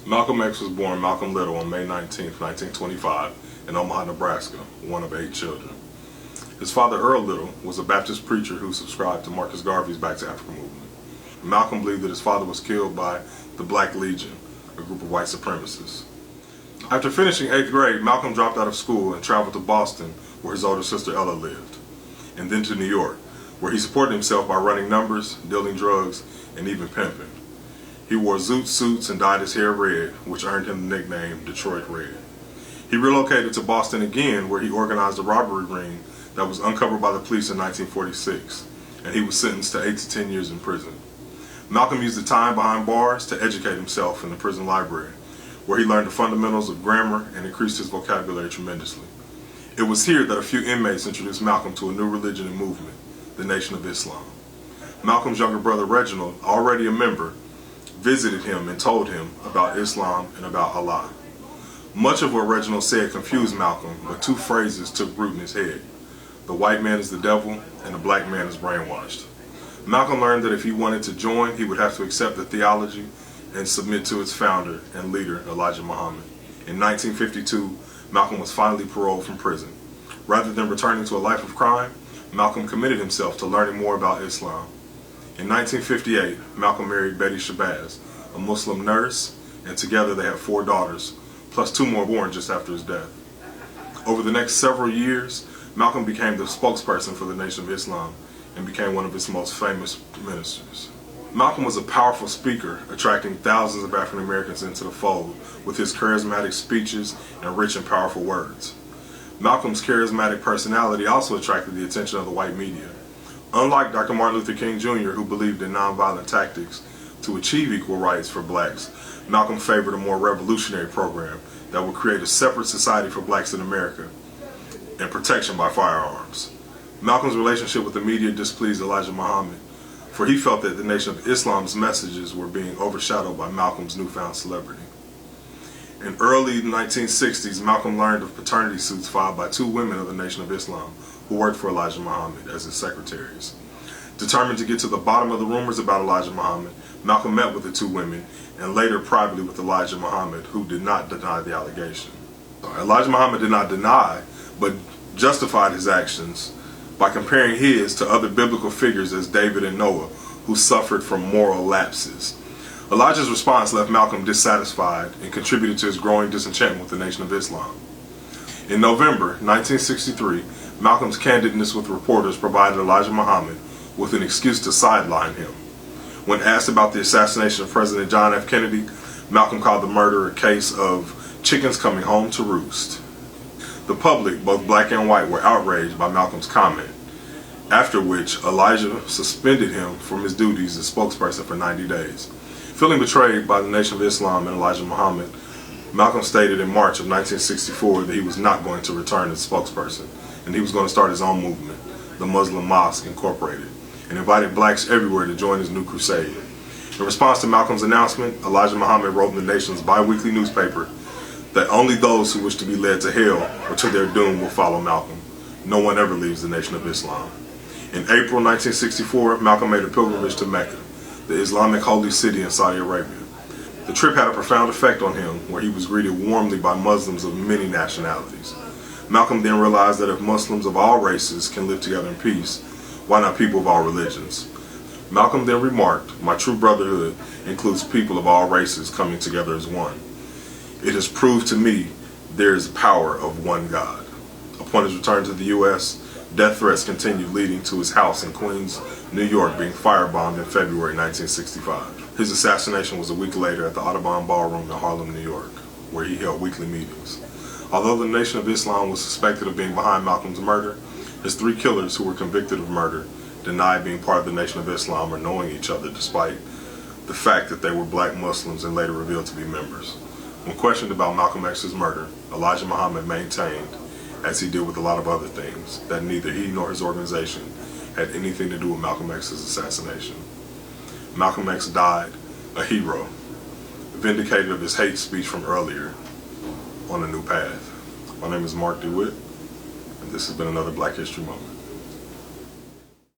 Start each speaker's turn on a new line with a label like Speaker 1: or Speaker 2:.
Speaker 1: Malcolm X was born Malcolm Little on May 19, 1925 in Omaha, Nebraska, one of 8 children. His father, Earl Little, was a Baptist preacher who subscribed to Marcus Garvey's Back to Africa movement. Malcolm believed that his father was killed by the Black Legion, a group of white supremacists. After finishing 8th grade, Malcolm dropped out of school and traveled to Boston, where his older sister Ella lived, and then to New York, where he supported himself by running numbers, dealing drugs, and even pimping. He wore zoot suits and dyed his hair red, which earned him the nickname Detroit Red. He relocated to Boston again, where he organized a robbery ring that was uncovered by the police in 1946, and he was sentenced to 8 to 10 years in prison. Malcolm used the time behind bars to educate himself in the prison library, where he learned the fundamentals of grammar and increased his vocabulary tremendously. It was here that a few inmates introduced Malcolm to a new religion and movement, the Nation of Islam. Malcolm's younger brother Reginald, already a member, visited him and told him about Islam and about Allah. Much of what Reginald said confused Malcolm, but 2 phrases took root in his head. The white man is the devil, and the black man is brainwashed. Malcolm learned that if he wanted to join, he would have to accept the theology and submit to its founder and leader, Elijah Muhammad. In 1952, Malcolm was finally paroled from prison. Rather than returning to a life of crime, Malcolm committed himself to learning more about Islam. In 1958, Malcolm married Betty Shabazz, a Muslim nurse, and together they had 4 daughters, plus 2 more born just after his death. Over the next several years, Malcolm became the spokesperson for the Nation of Islam and became one of its most famous ministers. Malcolm was a powerful speaker, attracting thousands of African Americans into the fold with his charismatic speeches and rich and powerful words. Malcolm's charismatic personality also attracted the attention of the white media. Unlike Dr. Martin Luther King Jr., who believed in nonviolent tactics to achieve equal rights for blacks, Malcolm favored a more revolutionary program that would create a separate society for blacks in America and protection by firearms. Malcolm's relationship with the media displeased Elijah Muhammad, for he felt that the Nation of Islam's messages were being overshadowed by Malcolm's newfound celebrity. In early 1960s, Malcolm learned of paternity suits filed by 2 women of the Nation of Islam who worked for Elijah Muhammad as his secretaries. Determined to get to the bottom of the rumors about Elijah Muhammad, Malcolm met with the 2 women and later privately with Elijah Muhammad, who did not deny the allegation. Elijah Muhammad did not deny, but justified his actions by comparing his to other biblical figures as David and Noah, who suffered from moral lapses. Elijah's response left Malcolm dissatisfied and contributed to his growing disenchantment with the Nation of Islam. In November 1963, Malcolm's candidness with reporters provided Elijah Muhammad with an excuse to sideline him. When asked about the assassination of President John F. Kennedy, Malcolm called the murder a case of chickens coming home to roost. The public, both black and white, were outraged by Malcolm's comment, after which Elijah suspended him from his duties as spokesperson for 90 days. Feeling betrayed by the Nation of Islam and Elijah Muhammad, Malcolm stated in March of 1964 that he was not going to return as spokesperson, and he was going to start his own movement, the Muslim Mosque Incorporated, and invited blacks everywhere to join his new crusade. In response to Malcolm's announcement, Elijah Muhammad wrote in the nation's bi-weekly newspaper that only those who wish to be led to hell or to their doom will follow Malcolm. No one ever leaves the Nation of Islam. In April 1964, Malcolm made a pilgrimage to Mecca, the Islamic holy city in Saudi Arabia. The trip had a profound effect on him, where he was greeted warmly by Muslims of many nationalities. Malcolm then realized that if Muslims of all races can live together in peace, why not people of all religions? Malcolm then remarked, "My true brotherhood includes people of all races coming together as one. It has proved to me there is power of one God." Upon his return to the U.S., death threats continued, leading to his house in Queens, New York being firebombed in February 1965. His assassination was a week later at the Audubon Ballroom in Harlem, New York, where he held weekly meetings. Although the Nation of Islam was suspected of being behind Malcolm's murder, his 3 killers who were convicted of murder denied being part of the Nation of Islam or knowing each other, despite the fact that they were black Muslims and later revealed to be members. When questioned about Malcolm X's murder, Elijah Muhammad maintained, as he did with a lot of other things, that neither he nor his organization had anything to do with Malcolm X's assassination. Malcolm X died a hero, vindicated of his hate speech from earlier, on a new path. My name is Marc DeWitt, and this has been another Black History Moment.